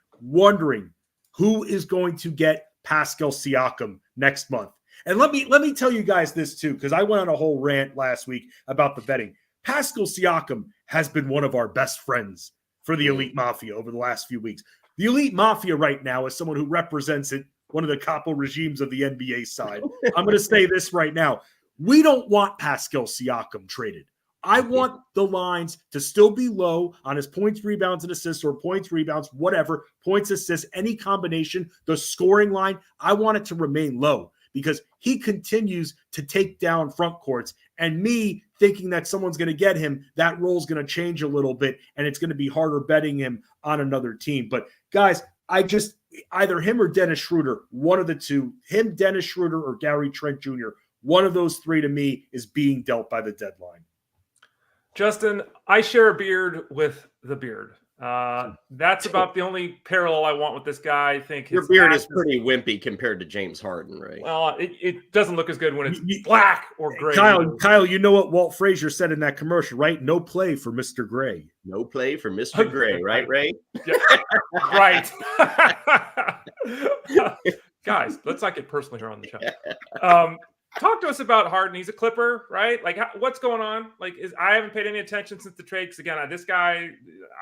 who is going to get Pascal Siakam next month. And let me tell you guys this too, because I went on a whole rant last week about the betting. Pascal Siakam has been one of our best friends for the Elite Mafia over the last few weeks. The Elite Mafia right now is someone who represents one of the capo regimes of the NBA side. I'm going to say this right now. We don't want Pascal Siakam traded. I want the lines to still be low on his points, rebounds, and assists, or points, rebounds, whatever, points, assists, any combination. The scoring line, I want it to remain low, because he continues to take down front courts. And me thinking that someone's going to get him, that role's going to change a little bit, and it's going to be harder betting him on another team. But guys, either him or Dennis Schroeder, one of the two, him, Dennis Schroeder, or Gary Trent Jr., One of those three to me is being dealt by the deadline. Justin, I share a beard with the beard. That's about the only parallel I want with this guy. I think your beard is pretty wimpy compared to James Harden, right? Well, it doesn't look as good when it's black or gray. Kyle, you know what Walt Frazier said in that commercial, right? No play for Mr. Gray. No play for Mr. Gray, right, Ray? Yeah, right. Guys, let's not get personal here on the show. Talk to us about Harden. He's a Clipper, right? Like, what's going on? Like, I haven't paid any attention since the trade because, again, this guy,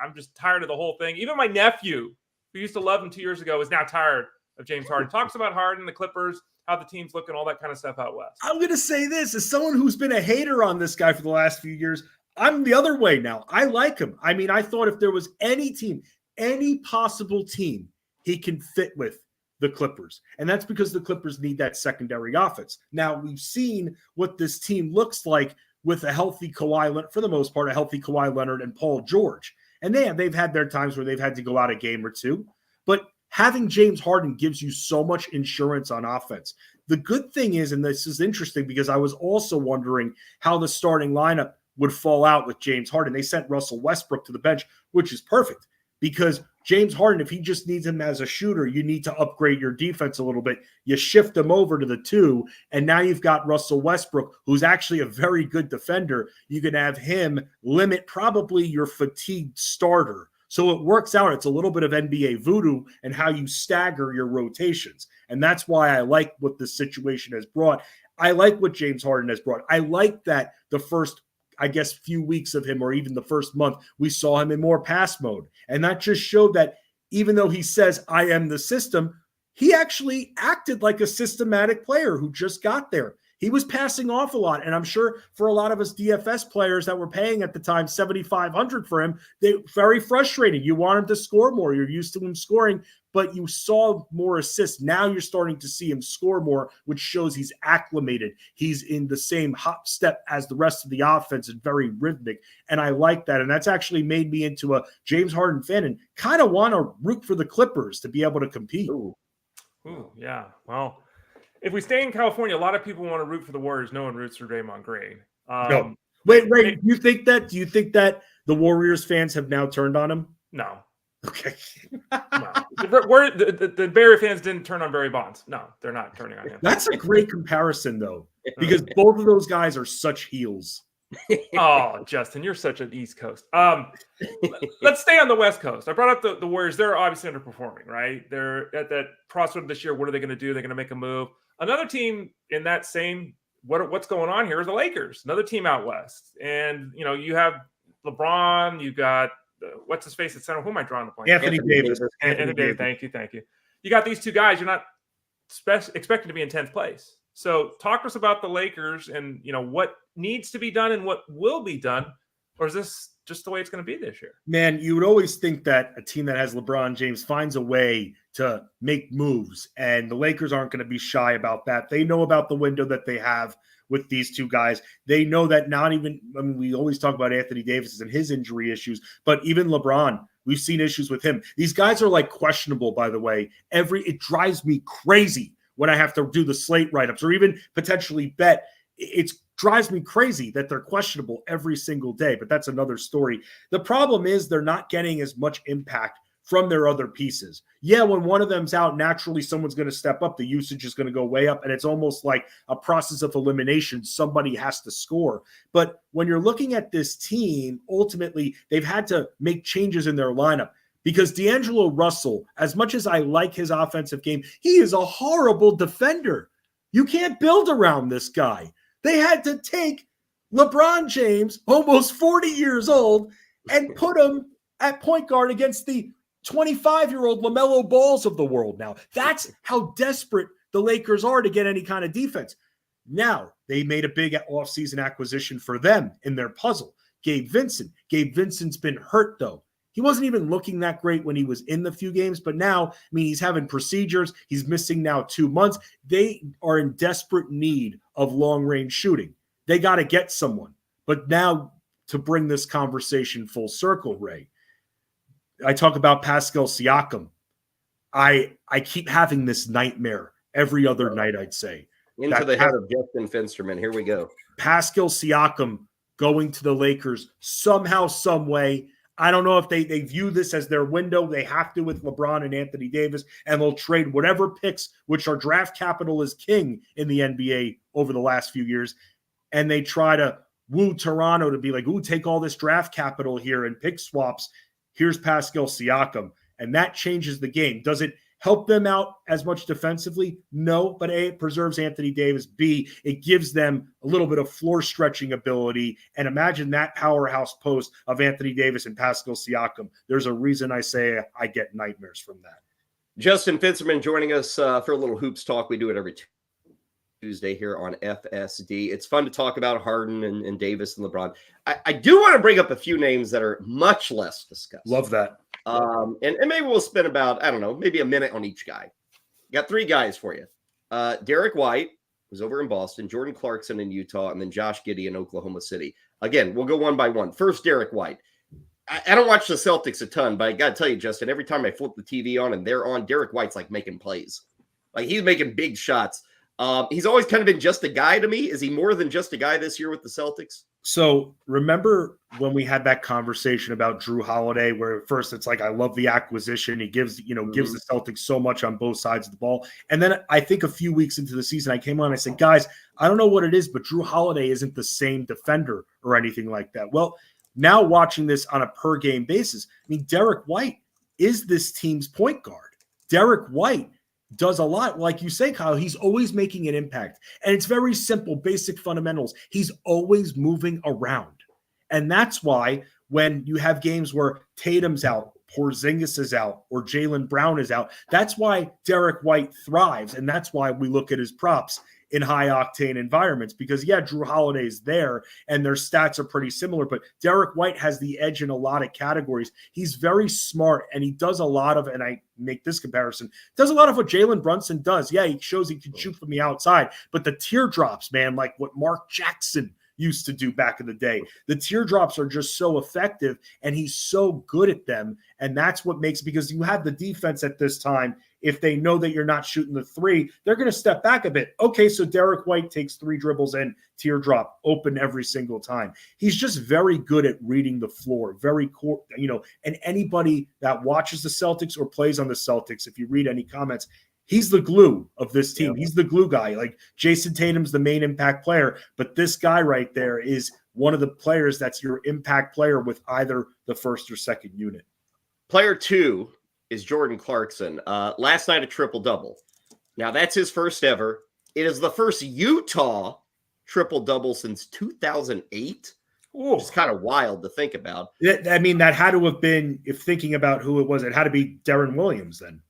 I'm just tired of the whole thing. Even my nephew, who used to love him 2 years ago, is now tired of James Harden. Talks about Harden, the Clippers, how the team's looking, all that kind of stuff out west. I'm going to say this. As someone who's been a hater on this guy for the last few years, I'm the other way now. I like him. I mean, I thought if there was any team, any possible team he can fit with, the Clippers. And that's because the Clippers need that secondary offense. Now, we've seen what this team looks like with a healthy Kawhi Leonard, for the most part, a healthy Kawhi Leonard and Paul George. And they've had their times where they've had to go out a game or two. But having James Harden gives you so much insurance on offense. The good thing is, and this is interesting because I was also wondering how the starting lineup would fall out with James Harden. They sent Russell Westbrook to the bench, which is perfect because James Harden, if he just needs him as a shooter, you need to upgrade your defense a little bit. You shift him over to the 2, and now you've got Russell Westbrook, who's actually a very good defender. You can have him limit probably your fatigued starter. So it works out. It's a little bit of NBA voodoo and how you stagger your rotations. And that's why I like what this situation has brought. I like what James Harden has brought. I like that the first few weeks of him, or even the first month, we saw him in more pass mode. And that just showed that even though he says, I am the system, he actually acted like a systematic player who just got there. He was passing off a lot. And I'm sure for a lot of us DFS players that were paying at the time $7,500 for him, they very frustrating. You want him to score more. You're used to him scoring, but you saw more assists. Now you're starting to see him score more, which shows he's acclimated. He's in the same hop step as the rest of the offense and very rhythmic. And I like that. And that's actually made me into a James Harden fan and kind of want to root for the Clippers to be able to compete. Ooh, yeah. Well, if we stay in California, a lot of people want to root for the Warriors. No one roots for Draymond Green. No. Wait, do you think that? Do you think that the Warriors fans have now turned on him? No. Okay. No. The Barry fans didn't turn on Barry Bonds. No, they're not turning on him. That's a great comparison, though, because both of those guys are such heels. Oh, Justin, you're such an East Coast. Let's stay on the West Coast. I brought up the Warriors. They're obviously underperforming, right? They're at that crossroad this year. What are they going to do? They're going to make a move. Another team in that same what's going on here is the Lakers, another team out west. And, you have LeBron, you got what's his face at center? Who am I drawing the blank? Anthony Davis. Anthony Davis. Thank you. You got these two guys. You're not expecting to be in 10th place. So talk to us about the Lakers and, what needs to be done and what will be done. Or is this just the way it's going to be this year? Man, you would always think that a team that has LeBron James finds a way to make moves, and the Lakers aren't going to be shy about that. They know about the window that they have with these two guys. They know that we always talk about Anthony Davis and his injury issues, but even LeBron, we've seen issues with him. These guys are like questionable, by the way. It drives me crazy when I have to do the slate write-ups or even potentially bet. It drives me crazy that they're questionable every single day, but that's another story. The problem is they're not getting as much impact from their other pieces. Yeah, when one of them's out, naturally someone's going to step up. The usage is going to go way up, and it's almost like a process of elimination. Somebody has to score. But when you're looking at this team, ultimately, they've had to make changes in their lineup. Because D'Angelo Russell, as much as I like his offensive game, he is a horrible defender. You can't build around this guy. They had to take LeBron James, almost 40 years old, and put him at point guard against the 25-year-old LaMelo Balls of the world now. That's how desperate the Lakers are to get any kind of defense. Now, they made a big offseason acquisition for them in their puzzle. Gabe Vincent. Gabe Vincent's been hurt, though. He wasn't even looking that great when he was in the few games, but now, he's having procedures. He's missing now 2 months. They are in desperate need of long-range shooting. They got to get someone. But now, to bring this conversation full circle, Ray, I talk about Pascal Siakam. I keep having this nightmare every other night, I'd say. Into the head of Justin Fensterman. Here we go. Pascal Siakam going to the Lakers somehow, some way. I don't know if they view this as their window. They have to with LeBron and Anthony Davis, and they'll trade whatever picks, which are draft capital is king in the NBA over the last few years. And they try to woo Toronto to be like, ooh, take all this draft capital here and pick swaps. Here's Pascal Siakam. And that changes the game. Does it help them out as much defensively? No, but A, it preserves Anthony Davis. B, it gives them a little bit of floor stretching ability. And imagine that powerhouse post of Anthony Davis and Pascal Siakam. There's a reason I say I get nightmares from that. Justin Fensterman joining us for a little hoops talk. We do it every Tuesday here on FSD. It's fun to talk about Harden and Davis and LeBron. I do want to bring up a few names that are much less discussed. Love that. And maybe we'll spend about, I don't know, maybe a minute on each guy. Got three guys for you. Derek White was over in Boston, Jordan Clarkson in Utah, and then Josh Giddey in Oklahoma City. Again, we'll go one by one. First, Derek White. I don't watch the Celtics a ton, but I got to tell you, Justin, every time I flip the TV on and they're on, Derek White's like making plays. Like he's making big shots. He's always kind of been just a guy to me. Is he more than just a guy this year with the Celtics? So remember when we had that conversation about Drew Holiday, where at first it's like, I love the acquisition. He gives the Celtics so much on both sides of the ball. And then I think a few weeks into the season, I came on and I said, guys, I don't know what it is, but Drew Holiday isn't the same defender or anything like that. Well, now watching this on a per game basis, I mean, Derek White is this team's point guard. Derek White does a lot. Like you say, Kyle, he's always making an impact. And it's very simple, basic fundamentals. He's always moving around. And that's why when you have games where Tatum's out, Porzingis is out, or Jaylen Brown is out, that's why Derek White thrives. And that's why we look at his props in high-octane environments. Because, yeah, Drew Holiday is there, and their stats are pretty similar. But Derek White has the edge in a lot of categories. He's very smart, and he does a lot of, and I make this comparison, does a lot of what Jalen Brunson does. Yeah, he shows he can shoot from the outside. But the teardrops, man, like what Mark Jackson used to do back in the day. The teardrops are just so effective, and he's so good at them. And that's what makes, because you have the defense at this time, if they know that you're not shooting the three, they're going to step back a bit. Okay, so Derek White takes 3 dribbles and teardrop open every single time. He's just very good at reading the floor, very cool, and anybody that watches the Celtics or plays on the Celtics, if you read any comments, he's the glue of this team. Yeah. He's the glue guy. Like Jason Tatum's the main impact player, but this guy right there is one of the players that's your impact player with either the first or second unit. Player 2 is Jordan Clarkson. Last night, a triple-double. Now, that's his first ever. It is the first Utah triple-double since 2008. Which is kind of wild to think about. I mean, that had to have been, if thinking about who it was, it had to be Deron Williams then.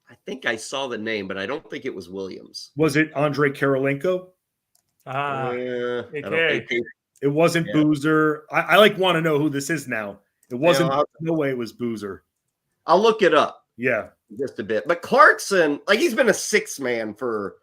I think I saw the name, but I don't think it was Williams. Was it Andre Karolinko? It wasn't Boozer. I want to know who this is now. It wasn't. No way it was Boozer. I'll look it up. Yeah. Just a bit. But Clarkson, like he's been a 6-man for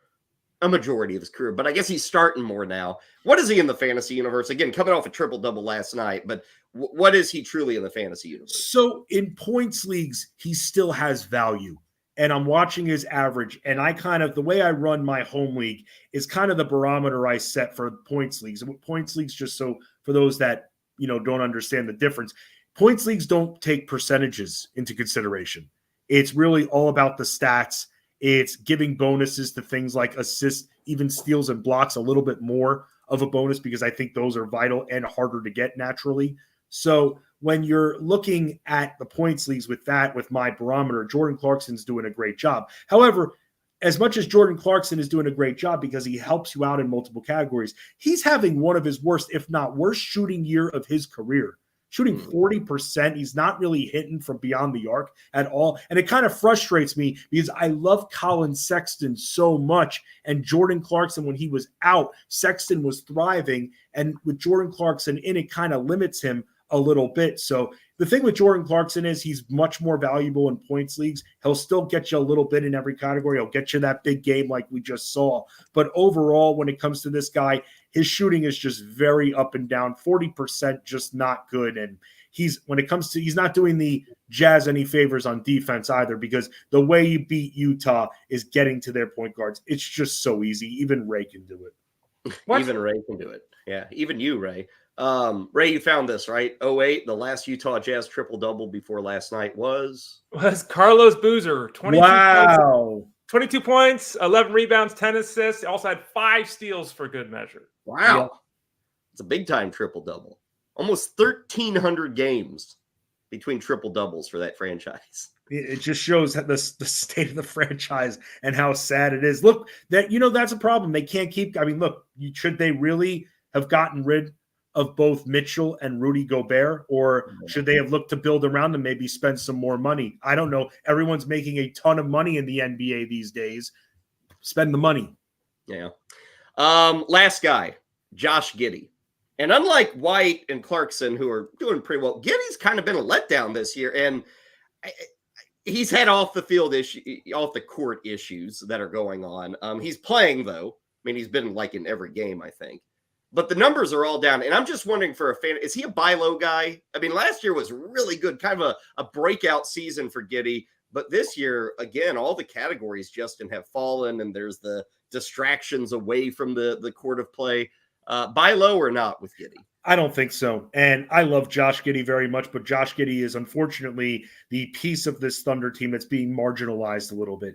a majority of his career, but I guess he's starting more now. What is he in the fantasy universe? Again, coming off a triple-double last night, but what is he truly in the fantasy universe? So in points leagues, he still has value. And I'm watching his average, and the way I run my home league is kind of the barometer I set for points leagues. And points leagues, just so for those that, don't understand the difference, points leagues don't take percentages into consideration. It's really all about the stats. It's giving bonuses to things like assists, even steals and blocks, a little bit more of a bonus because I think those are vital and harder to get naturally. So when you're looking at the points leagues with my barometer, Jordan Clarkson's doing a great job. However, as much as Jordan Clarkson is doing a great job because he helps you out in multiple categories, he's having one of his worst, if not worst, shooting year of his career. Shooting 40%. He's not really hitting from beyond the arc at all. And it kind of frustrates me because I love Colin Sexton so much. And Jordan Clarkson, when he was out, Sexton was thriving. And with Jordan Clarkson in, it kind of limits him a little bit. So the thing with Jordan Clarkson is he's much more valuable in points leagues. He'll still get you a little bit in every category. He'll get you that big game like we just saw. But overall, when it comes to this guy, his shooting is just very up and down. 40%, just not good. And he's not doing the Jazz any favors on defense either, because the way you beat Utah is getting to their point guards. It's just so easy. Even Ray can do it. Even Ray can do it. Yeah, even you, Ray. Ray, you found this, right? 08, the last Utah Jazz triple-double before last night was Carlos Boozer. 22 wow. points, 22 points, 11 rebounds, 10 assists. He also had 5 steals for good measure. Wow. Yep. It's a big-time triple-double. Almost 1,300 games between triple-doubles for that franchise. It just shows the state of the franchise and how sad it is. Look, that's a problem. They can't keep – I mean, look, should they really have gotten rid of both Mitchell and Rudy Gobert, or should they have looked to build around them, maybe spend some more money? I don't know. Everyone's making a ton of money in the NBA these days. Spend the money. Yeah. Last guy, Josh Giddey. And unlike White and Clarkson, who are doing pretty well, Giddey's kind of been a letdown this year. And he's had off the court issues that are going on. He's playing, though. I mean, he's been like in every game, I think. But the numbers are all down. And I'm just wondering for a fan, is he a buy low guy? I mean, last year was really good, kind of a breakout season for Giddey. But this year, again, all the categories, Justin, have fallen, and there's the distractions away from the court of play. Buy low or not with Giddey? I don't think so. And I love Josh Giddey very much, but Josh Giddey is unfortunately the piece of this Thunder team that's being marginalized a little bit.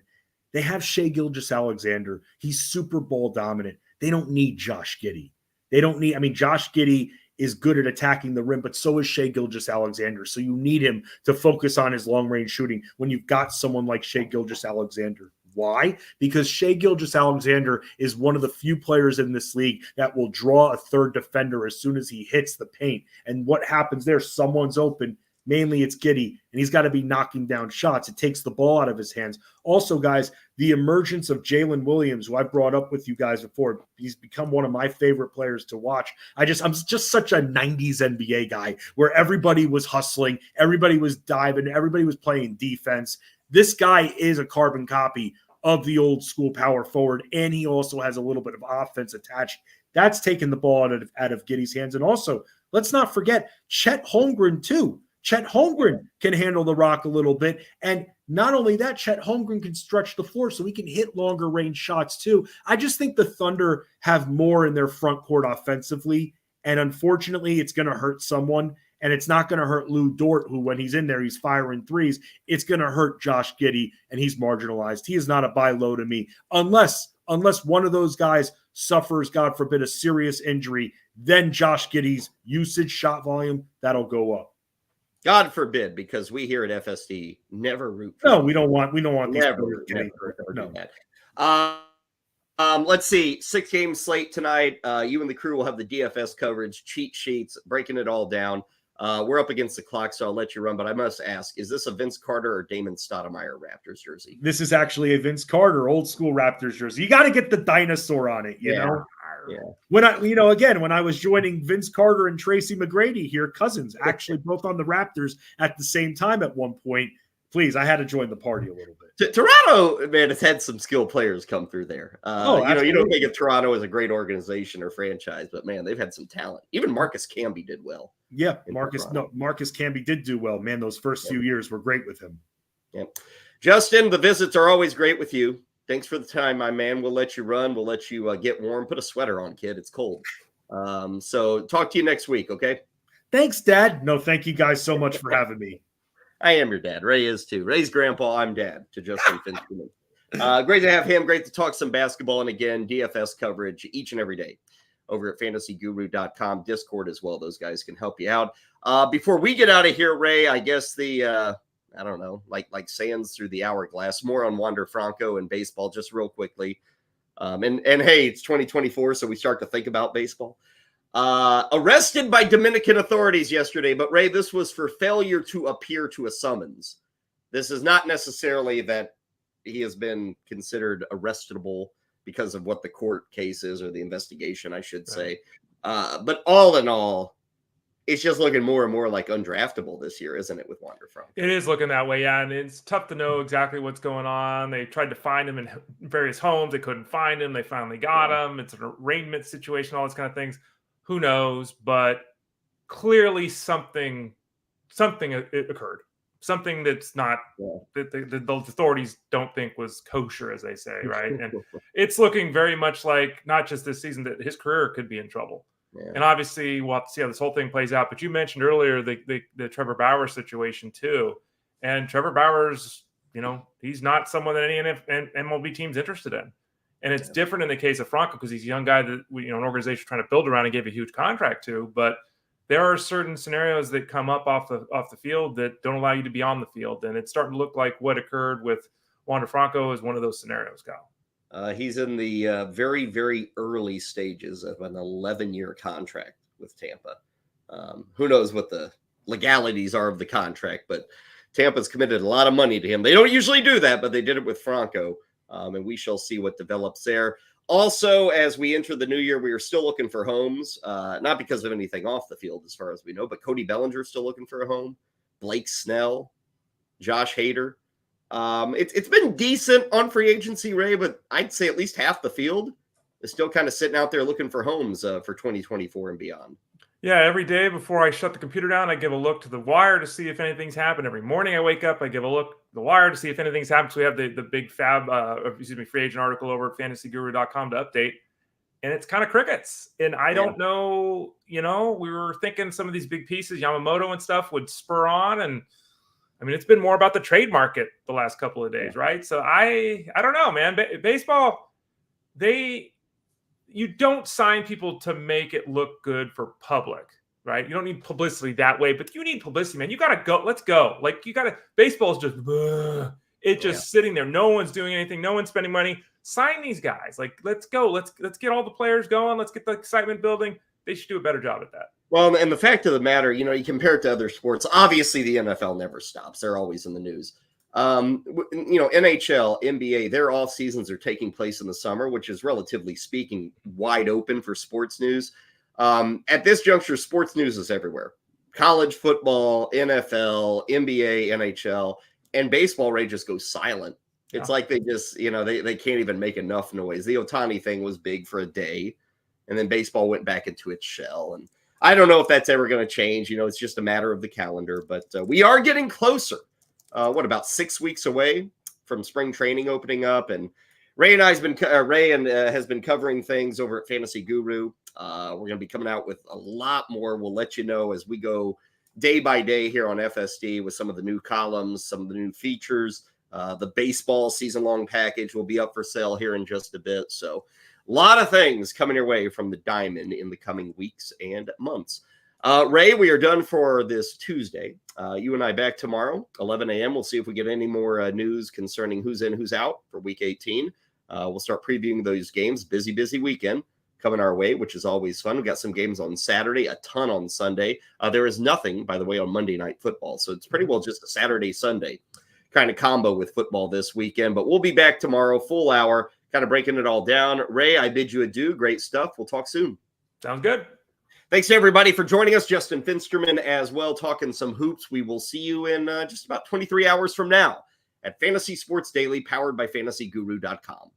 They have Shai Gilgeous-Alexander. He's super ball dominant. They don't need Josh Giddey. Josh Giddey is good at attacking the rim, but so is Shai Gilgeous-Alexander. So you need him to focus on his long-range shooting when you've got someone like Shai Gilgeous-Alexander. Why? Because Shai Gilgeous-Alexander is one of the few players in this league that will draw a third defender as soon as he hits the paint. And what happens there? Someone's open. Mainly it's Giddey, and he's got to be knocking down shots. It takes the ball out of his hands. Also, guys, the emergence of Jalen Williams, who I brought up with you guys before, he's become one of my favorite players to watch. I'm just such a 90s NBA guy where everybody was hustling, everybody was diving, everybody was playing defense. This guy is a carbon copy of the old school power forward, and he also has a little bit of offense attached. That's taken the ball out of Giddey's hands. And also, let's not forget Chet Holmgren, too. Chet Holmgren can handle the rock a little bit. And not only that, Chet Holmgren can stretch the floor so he can hit longer range shots too. I just think the Thunder have more in their front court offensively. And unfortunately, it's going to hurt someone. And it's not going to hurt Lou Dort, who when he's in there, he's firing threes. It's going to hurt Josh Giddey, and he's marginalized. He is not a buy low to me. Unless one of those guys suffers, God forbid, a serious injury, then Josh Giddey's usage, shot volume, that'll go up. God forbid, because we here at FSD never root for No, we don't want these never do that. Let's see, 6-game slate tonight. You and the crew will have the DFS coverage, cheat sheets, breaking it all down. We're up against the clock, so I'll let you run, but I must ask, is this a Vince Carter or Damon Stoudemire Raptors jersey? This is actually a Vince Carter old school Raptors jersey. You got to get the dinosaur on it, you know? Yeah. When I was joining Vince Carter and Tracy McGrady here, cousins, actually both on the Raptors at the same time at one point. Please, I had to join the party a little bit. Toronto, man, has had some skilled players come through there. You don't think of Toronto as a great organization or franchise, but man, they've had some talent. Even Marcus Camby did well. Yeah, Marcus Camby did do well. Man, those first few years were great with him. Yeah. Justin, the visits are always great with you. Thanks for the time, my man. We'll let you run. We'll let you get warm. Put a sweater on, kid. It's cold. So talk to you next week, okay? Thanks, Dad. No, thank you guys so much for having me. I am your dad. Ray is too. Ray's grandpa. I'm dad to Justin Fensterman. Great to have him. Great to talk some basketball. And again, DFS coverage each and every day over at fantasyguru.com, Discord as well. Those guys can help you out. Before we get out of here, Ray, I guess I don't know, like sands through the hourglass, more on Wander Franco and baseball just real quickly. And hey, it's 2024, so we start to think about baseball. Arrested by Dominican authorities yesterday, but Ray, this was for failure to appear to a summons. This is not necessarily that he has been considered arrestable because of what the court case is or the investigation, I should say. But all in all, it's just looking more and more like undraftable this year, isn't it, with Wander Franco? It is looking that way, yeah, and it's tough to know exactly what's going on. They tried to find him in various homes. They couldn't find him. They finally got him. It's an arraignment situation, all these kind of things. Who knows? But clearly something something it occurred. Something that's not that the authorities don't think was kosher, as they say, right? And it's looking very much like not just this season, that his career could be in trouble. Yeah. And obviously, we'll have to see how this whole thing plays out. But you mentioned earlier the Trevor Bauer situation too, and Trevor Bauer's, he's not someone that any MLB team's interested in. And it's different in the case of Franco because he's a young guy that an organization trying to build around and gave a huge contract to, but there are certain scenarios that come up off the field that don't allow you to be on the field. And it's starting to look like what occurred with Wander Franco is one of those scenarios, Kyle. He's in the very, very early stages of an 11-year contract with Tampa. Who knows what the legalities are of the contract, but Tampa's committed a lot of money to him. They don't usually do that, but they did it with Franco, and we shall see what develops there. Also, as we enter the new year, we are still looking for homes, not because of anything off the field, as far as we know, but Cody Bellinger's still looking for a home. Blake Snell, Josh Hader. It's been decent on free agency, Ray, but I'd say at least half the field is still kind of sitting out there looking for homes for 2024 and beyond. Yeah, every day before I shut the computer down, I give a look to the wire to see if anything's happened. Every morning I wake up, I give a look to the wire to see if anything's happened. So we have the big free agent article over at fantasyguru.com to update. And it's kind of crickets. And I don't know, we were thinking some of these big pieces, Yamamoto and stuff, would spur on. And I mean, it's been more about the trade market the last couple of days, right? So I don't know, man. Baseball, you don't sign people to make it look good for public, right? You don't need publicity that way, but you need publicity, man. You got to go. Let's go. Baseball's just sitting there. No one's doing anything. No one's spending money. Sign these guys. Let's go. Let's get all the players going. Let's get the excitement building. They should do a better job at that. Well, and the fact of the matter, you compare it to other sports. Obviously, the NFL never stops. They're always in the news. NHL, NBA, their off seasons are taking place in the summer, which is relatively speaking wide open for sports news. At this juncture, sports news is everywhere. College football, NFL, NBA, NHL, and baseball, Ray, just goes silent. It's like they just, they can't even make enough noise. The Ohtani thing was big for a day, and then baseball went back into its shell. And I don't know if that's ever going to change. It's just a matter of the calendar, but we are getting closer. About 6 weeks away from spring training opening up, and Ray has been covering things over at Fantasy Guru. We're going to be coming out with a lot more. We'll let you know as we go day by day here on FSD with some of the new columns, some of the new features. The baseball season-long package will be up for sale here in just a bit. So a lot of things coming your way from the Diamond in the coming weeks and months. Ray, we are done for this Tuesday. You and I back tomorrow, 11 a.m. We'll see if we get any more news concerning who's in, who's out for Week 18. We'll start previewing those games. Busy weekend coming our way, which is always fun. We've got some games on Saturday, a ton on Sunday. There is nothing, by the way, on Monday Night Football. So it's pretty well just a Saturday, Sunday kind of combo with football this weekend. But we'll be back tomorrow, full hour, kind of breaking it all down. Ray, I bid you adieu. Great stuff. We'll talk soon. Sounds good. Thanks to everybody for joining us. Justin Fensterman as well, talking some hoops. We will see you in just about 23 hours from now at Fantasy Sports Daily, powered by fantasyguru.com.